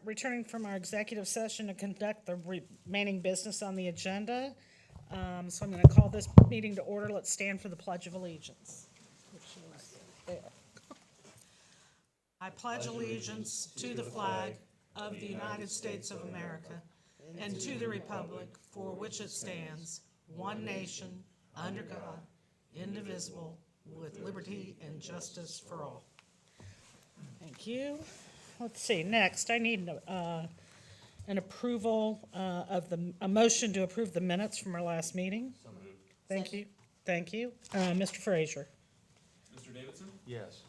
Returning from our executive session to conduct the remaining business on the agenda. So I'm going to call this meeting to order. Let's stand for the Pledge of Allegiance, which is there. I pledge allegiance to the flag of the United States of America and to the republic for which it stands, one nation, under God, indivisible, with liberty and justice for all. Thank you. Let's see, next, I need an approval a motion to approve the minutes from our last meeting. So moved. Thank you, thank you. Mr. Frazier? Mr. Davidson? Yes.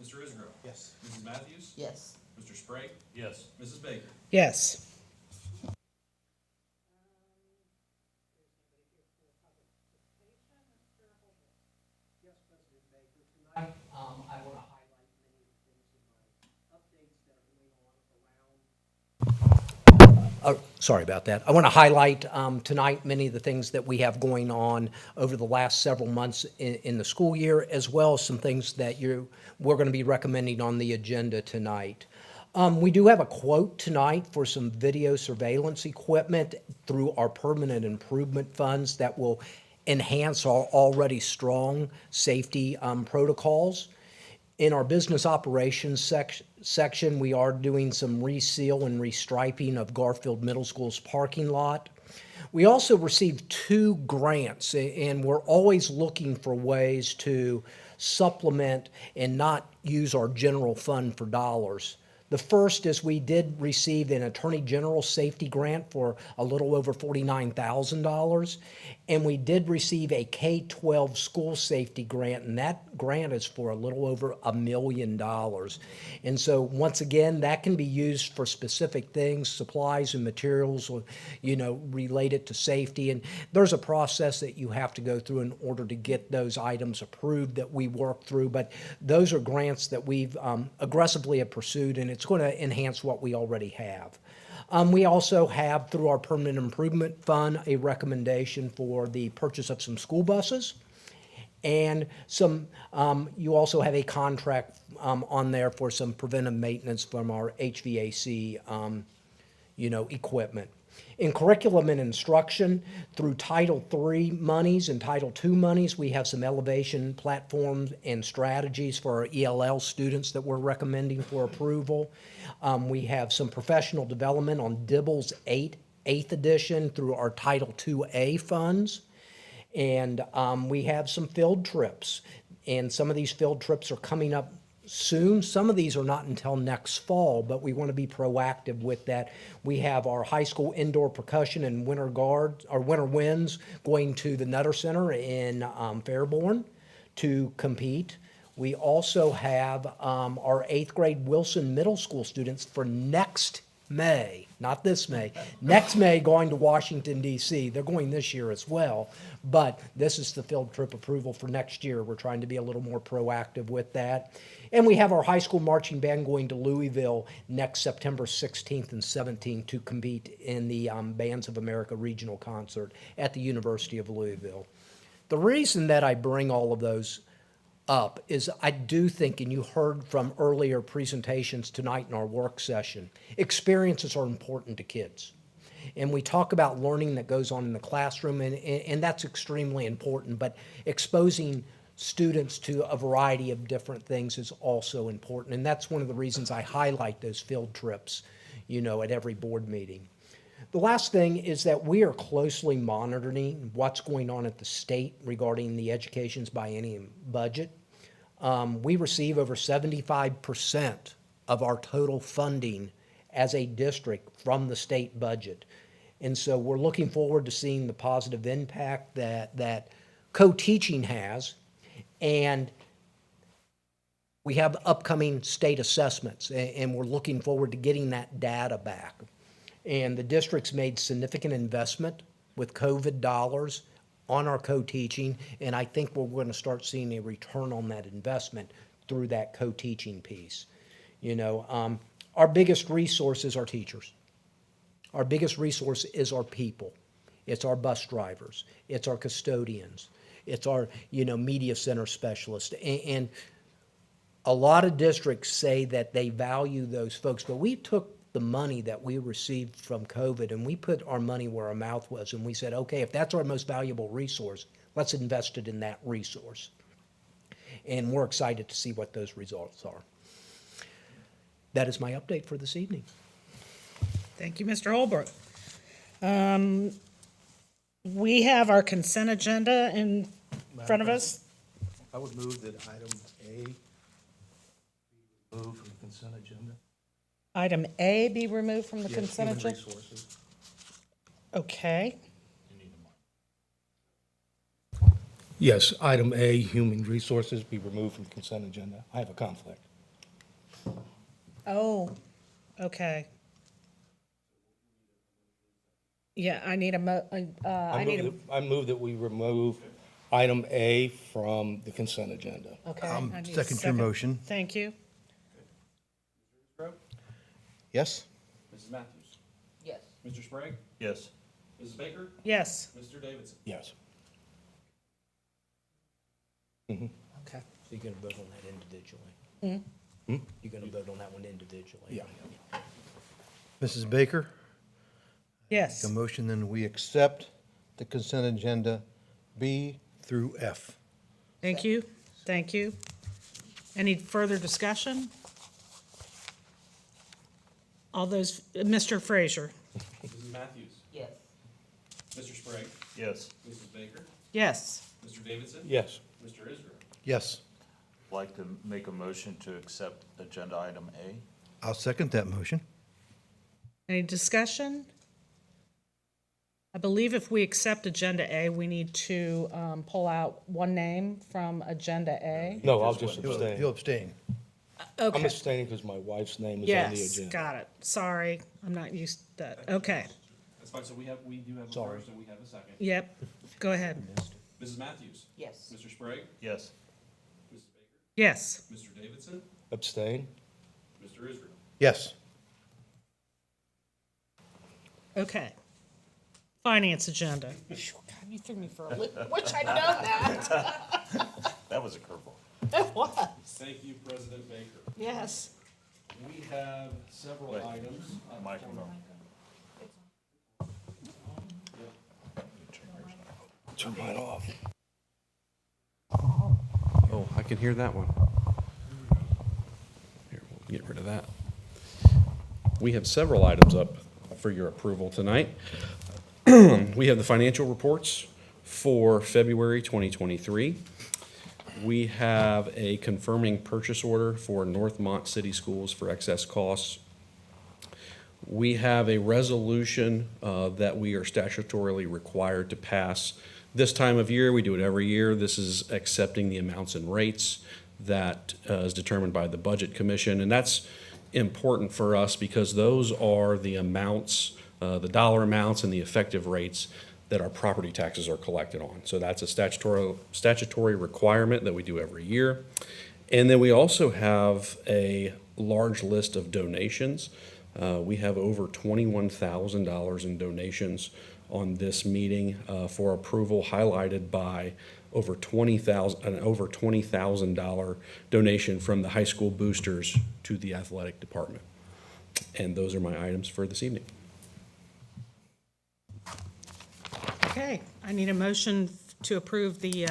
Mr. Isgro? Yes. Mrs. Matthews? Yes. Mr. Sprague? Yes. Mrs. Baker? Yes. I want to highlight many of the things in my updates that are going on around. Sorry about that. I want to highlight tonight many of the things that we have going on over the last several months in the school year, as well as some things that we're going to be recommending on the agenda tonight. We do have a quote tonight for some video surveillance equipment through our permanent improvement funds that will enhance our already strong safety protocols. In our business operations section, we are doing some reseal and restriping of Garfield Middle School's parking lot. We also received 2 grants, and we're always looking for ways to supplement and not use our general fund for dollars. The first is we did receive an Attorney General safety grant for a little over $49,000, and we did receive a K-12 school safety grant, and that grant is for a little over $1 million. And so once again, that can be used for specific things, supplies and materials, related to safety. And there's a process that you have to go through in order to get those items approved that we work through. But those are grants that we've aggressively have pursued, and it's going to enhance what we already have. We also have, through our Permanent Improvement Fund, a recommendation for the purchase of some school buses. And you also have a contract on there for some preventive maintenance from our HVAC, equipment. In curriculum and instruction, through Title III monies and Title II monies, we have some elevation platforms and strategies for our ELL students that we're recommending for approval. We have some professional development on Dibble's 8th edition through our Title IIA funds. And we have some field trips. And some of these field trips are coming up soon. Some of these are not until next fall, but we want to be proactive with that. We have our high school indoor percussion and winter winds going to the Nutter Center in Fairborn to compete. We also have our 8th grade Wilson Middle School students for next May, not this May, next May going to Washington, D.C. They're going this year as well, but this is the field trip approval for next year. We're trying to be a little more proactive with that. And we have our high school marching band going to Louisville next September 16th and 17th to compete in the Bands of America regional concert at the University of Louisville. The reason that I bring all of those up is I do think, and you heard from earlier presentations tonight in our work session, experiences are important to kids. And we talk about learning that goes on in the classroom, and that's extremely important, but exposing students to a variety of different things is also important. And that's one of the reasons I highlight those field trips, at every board meeting. The last thing is that we are closely monitoring what's going on at the state regarding the education's biennium budget. We receive over 75% of our total funding as a district from the state budget. And so we're looking forward to seeing the positive impact that co-teaching has. And we have upcoming state assessments, and we're looking forward to getting that data back. And the district's made significant investment with COVID dollars on our co-teaching, and I think we're going to start seeing a return on that investment through that co-teaching piece. Our biggest resource is our teachers. Our biggest resource is our people. It's our bus drivers. It's our custodians. It's our, media center specialists. And a lot of districts say that they value those folks, but we took the money that we received from COVID and we put our money where our mouth was, and we said, okay, if that's our most valuable resource, let's invest it in that resource. And we're excited to see what those results are. That is my update for this evening. Thank you, Mr. Holbrook. We have our consent agenda in front of us. I would move that item A be removed from the consent agenda. Item A be removed from the Yes, consent human agenda? resources. Okay, Yes, item A, human resources, be removed from the consent agenda. I have a conflict. oh, okay. Yeah, I need a I move that we remove item A from the consent agenda. okay. I need a Second your motion. Thank you. Yes? Mrs. Matthews? Yes. Mr. Sprague? Yes. Mrs. Baker? Yes. Mr. Davidson? Yes. Okay. So you're gonna vote on that individually? You're gonna vote on that one individually? Yeah. Mrs. Baker, Yes. the motion then we accept the consent agenda B through F. Thank you. Thank you. Any further discussion? All those, Mr. Frazier? Mrs. Matthews? Yes. Mr. Sprague? Yes. Mrs. Baker? Yes. Mr. Davidson? Yes. Mr. Israel? Yes. Like to make a motion to accept agenda item A. I'll second that motion. Any discussion? I believe if we accept Agenda A, we need to pull out one name from Agenda A. No, I'll just He'll abstain. abstain. I'm Okay, abstaining because my wife's name is on the yes, agenda. got it. Sorry, I'm not used to that. Okay, That's fine, so we do have a Sorry. first and we have a second. yep, go ahead. Mrs. Matthews? Yes. Mr. Sprague? Yes. Mrs. Baker? Yes, Mr. Davidson? Abstain? Mr. Israel? Yes. okay. Finance agenda. God, you threw me for a loop. Wish I'd known that. That was a curveball. It was. Thank you, President Baker. Yes. We have several Wait. items. Microphone. Turn mine off. Oh, I can hear that one. Here, we'll get rid of that. We have several items up for your approval tonight. We have the financial reports for February 2023. We have a confirming purchase order for Northmont City Schools for excess costs. We have a resolution that we are statutorily required to pass this time of year. We do it every year. This is accepting the amounts and rates that is determined by the Budget Commission. And that's important for us because those are the amounts, the dollar amounts and the effective rates that our property taxes are collected on. So that's a statutory requirement that we do every year. And then we also have a large list of donations. We have over $21,000 in donations on this meeting for approval, highlighted by an over $20,000 donation from the high school boosters to the athletic department. And those are my items for this evening. Okay, I need a motion to approve the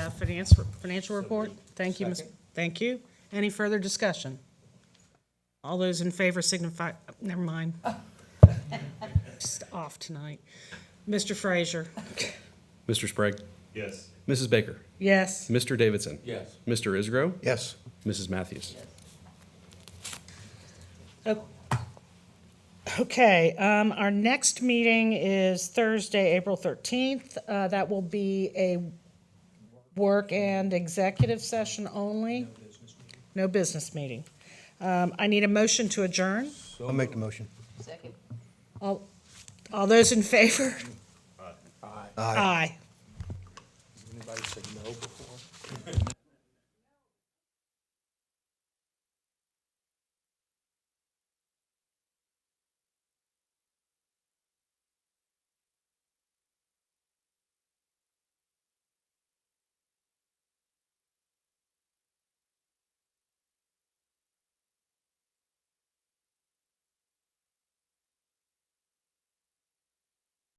financial report. Thank you, Second. thank you. Any further discussion? All those in favor signify, never mind. Just off tonight. Mr. Frazier? Mr. Sprague? Yes. Mrs. Baker? Yes. Mr. Davidson? Yes. Mr. Isgro? Yes. Mrs. Matthews? Okay, our next meeting is Thursday, April 13th. That will be a work and executive session only. No business meeting. I need a motion to adjourn. I'll make the motion. Second. All those in favor? Aye. Aye. Anybody say no before?